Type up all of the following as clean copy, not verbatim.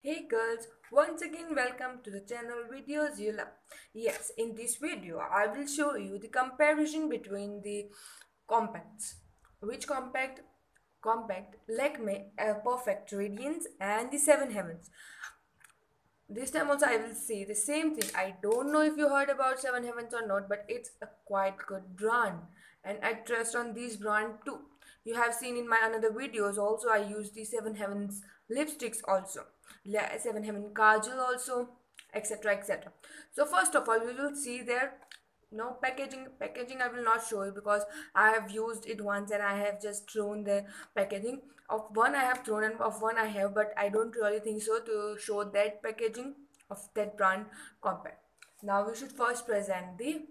Hey girls, once again welcome to the channel Videos You Love. Yes, in this video I will show you the comparison between the compacts. Which compact Lakme Perfect Radiance and the Seven Heavens. This time also I will say the same thing. I don't know if you heard about Seven Heavens or not, but it's a quite good brand and I trust on this brand too. You have seen in my another videos also I use the Seven Heavens lipsticks also, Seven Heaven kajal also, etc, etc. So first of all we will see their no packaging I will not show you because I have used it once and I have just thrown the packaging of one I have thrown and of one I have, but I don't really think so to show that packaging of that brand compact. Now we should first present the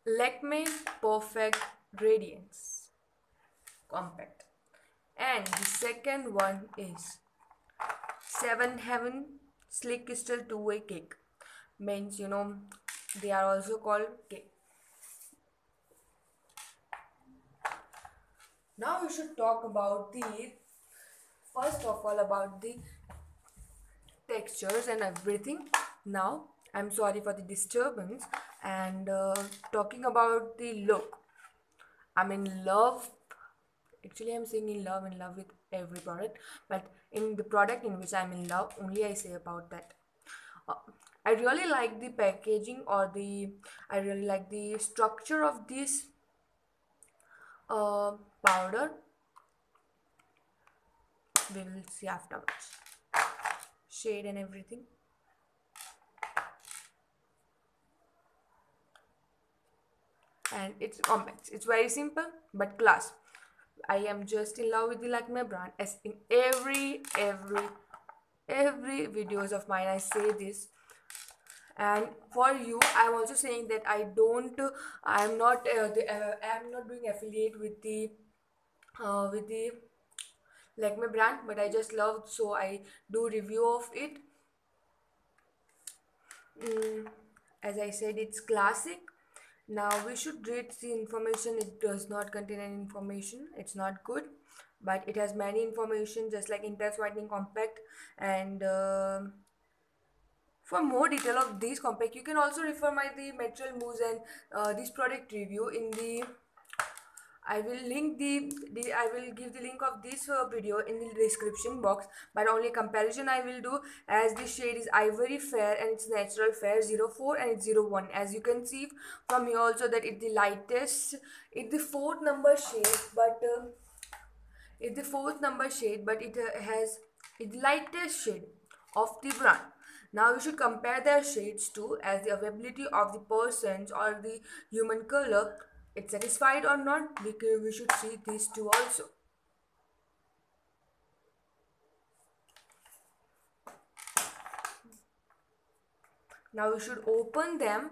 Lakme Perfect Radiance compact, and the second one is Seven Heaven Slick Crystal Two-Way Cake. Means they are also called cake. Now we should talk about the first of all about the textures and everything. Now I'm sorry for the disturbance, and talking about the look, I'm in love. Actually, I'm saying in love with every product, but in the product in which I'm in love, only I say about that. Uh, I really like the packaging or the I really like the structure of this uh, powder. We will see afterwards. Shade and everything. And it's compact. It's very simple but class. I am just in love with the Lakme brand, as in every videos of mine I say this. And for you I'm also saying that I'm not doing affiliate with the Lakme brand, but I just love, so I do review of it. Mm, as I said, it's classic. Now we should read the information. It does not contain any information. It's not good, but it has many information, just like intense whitening compact. And for more detail of these compact, you can also refer my the material moves and this product review in the I will link the I will give the link of this video in the description box, but only comparison I will do, as the shade is ivory fair and it's natural fair 04 and it's 01. As you can see from here also that it's the lightest, it's the fourth number shade, but it's the fourth number shade, but it has it's the lightest shade of the brand. Now we should compare their shades too, as the availability of the persons or the human color, it's satisfied or not. We should see these two also. Now we should open them.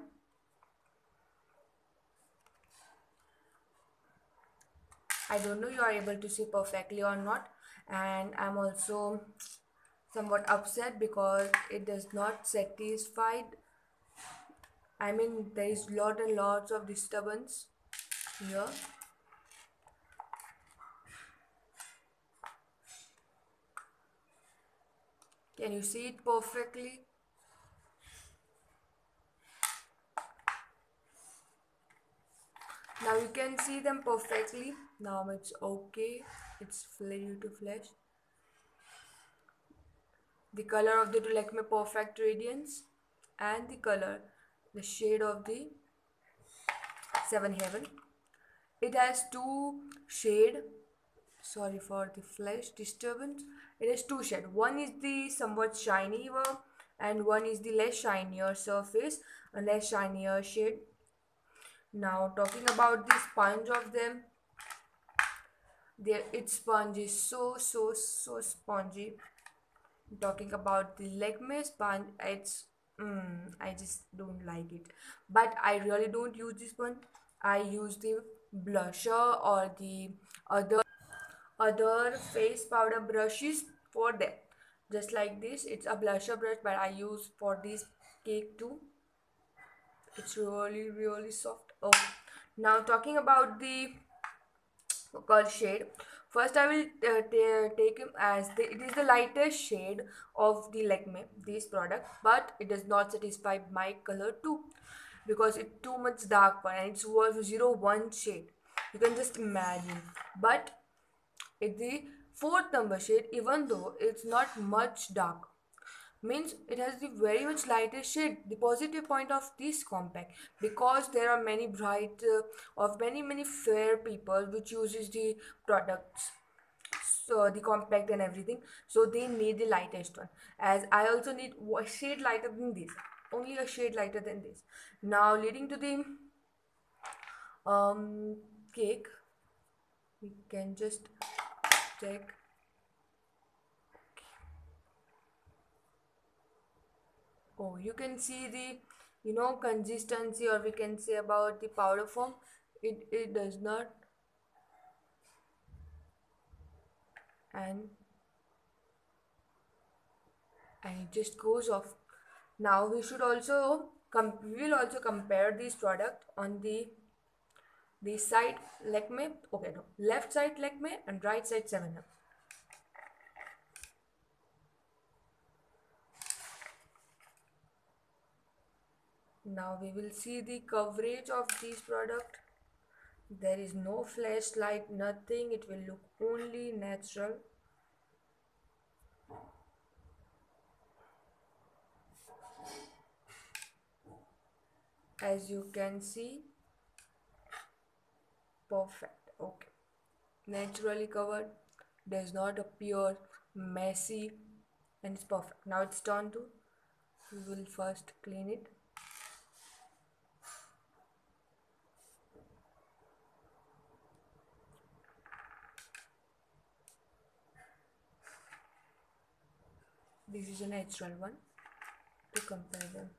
I don't know you are able to see perfectly or not, and I'm also somewhat upset because it does not satisfied. I mean, there is lot and lots of disturbance here. Can you see it perfectly? Now you can see them perfectly. Now it's okay. It's flare to flash. The color of the Lakme Perfect Radiance and the shade of the Seven Heaven. It has two shade. Sorry for the flash disturbance. It has two shade. One is the somewhat shiny one, and one is the less shinier surface, a less shinier shade. Now talking about the sponge of them, its sponge is so spongy. Talking about the Lakme sponge, I just don't like it, but I really don't use this one. I use the blusher or the other face powder brushes for them, just like this. It's a blusher brush, but I use for this cake too. It's really soft. Oh, now talking about the called shade. First, I will take him as it is the lightest shade of the Lakme, this product, but it does not satisfy my color too, because it's too much dark one and it's was 01 shade. You can just imagine. But it's the fourth number shade, even though it's not much dark, means it has the very much lighter shade. The positive point of this compact, because there are many bright of many fair people which uses the products, so the compact and everything, so they need the lightest one, as I also need a shade lighter than this, only a shade lighter than this. Now leading to the um cake, we can just check. Oh, you can see the, consistency, or we can say about the powder form. It does not, and it just goes off. Now we should also we will also compare this product on the side Lakme. Okay, no, left side Lakme and right side 7 Up. Now we will see the coverage of this product. There is no flashlight, nothing. It will look only natural. As you can see, perfect. Okay, naturally covered, does not appear messy, and it's perfect. Now it's turn to, we will first clean it. This is a natural one to compare them.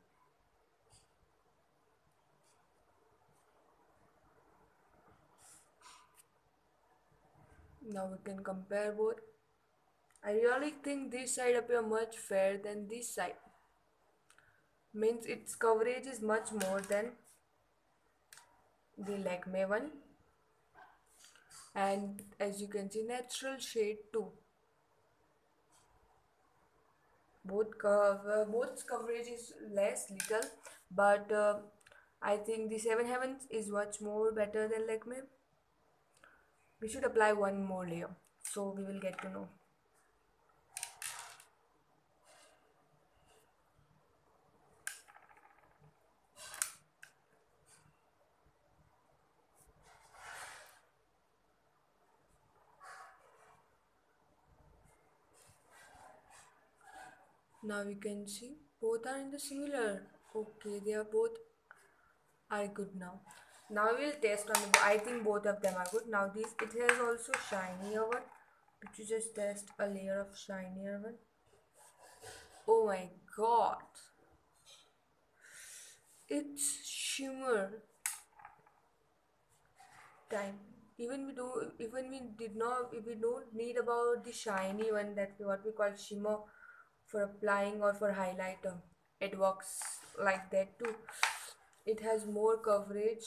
Now we can compare both. I really think this side appear much fair than this side. Means its coverage is much more than the Lakme one, and as you can see, natural shade too. Both coverage is less little, but I think the Seven Heavens is much more better than Lakme. We should apply one more layer, so we will get to know. Now we can see both are in the similar. Okay, they are both are good now. Now we'll test on the. I think both of them are good. Now this, it has also shinier one. Did you just test a layer of shinier one? Oh my god! It's shimmer time. Even we did not, we don't need about the shiny one, that what we call shimmer for applying or for highlighter. It works like that too. It has more coverage,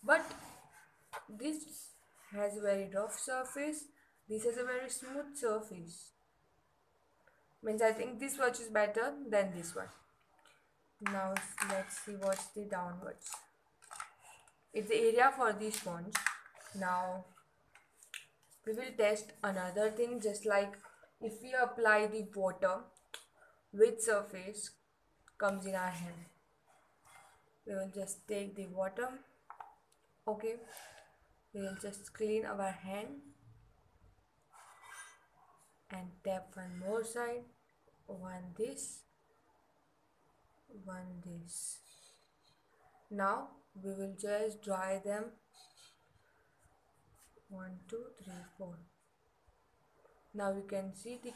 but this has a very rough surface. This has a very smooth surface. Means I think this watch is better than this one. Now let's see what's the downwards. It's the area for the sponge. Now we will test another thing, just like if we apply the water, which surface comes in our hand. We will just take the water. Okay, we will just clean our hand and tap one more side, one this, one this. Now we will just dry them. 1 2 3 4. Now you can see the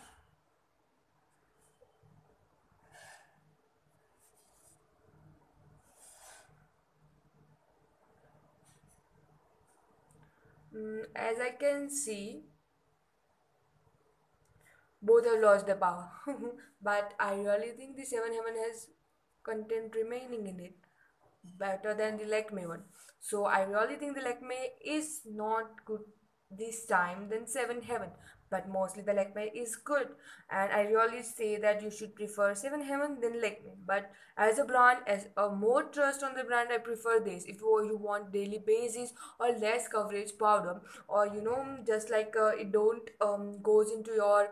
as I can see, both have lost the power. But I really think the Seven Heaven has content remaining in it, better than the Lakme one. So I really think the Lakme is not good this time than Seven Heaven, but mostly the Lakme is good, and I really say that you should prefer Seven Heaven than Lakme. But as a brand, as a more trust on the brand, I prefer this. If you want daily basis or less coverage powder, or just like it don't goes into your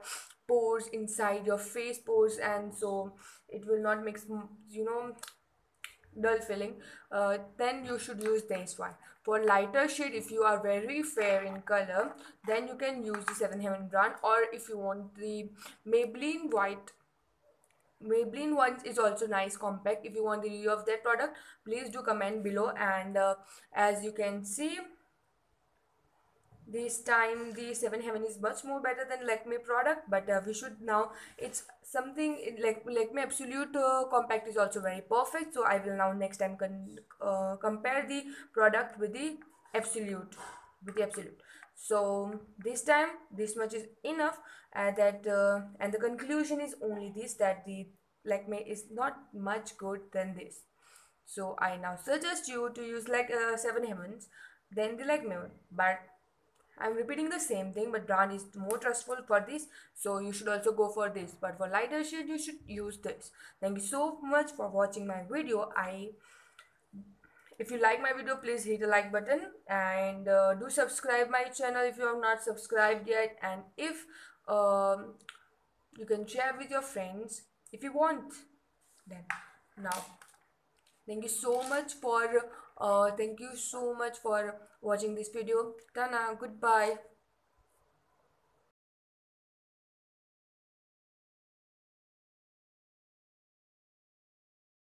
pores inside your face pores, and so it will not mix dull feeling, then you should use this one. For lighter shade, if you are very fair in color, then you can use the Seven Heaven brand, or if you want the Maybelline white, Maybelline one is also nice compact. If you want the review of that product, please do comment below. And as you can see, this time the Seven Heaven is much more better than Lakme product, but we should now, it's something like Lakme Absolute Compact is also very perfect. So I will now next time compare the product with the Absolute, so this time this much is enough. And the conclusion is only this, that the Lakme is not much good than this. So I now suggest you to use like Seven Heavens, then the Lakme one. But I'm repeating the same thing, but brand is more trustful for this, so you should also go for this. But for lighter shade, you should use this. Thank you so much for watching my video. If you like my video, please hit the like button, and do subscribe my channel if you have not subscribed yet. And if you can share with your friends if you want. Then now, thank you so much for watching this video. Tana, goodbye.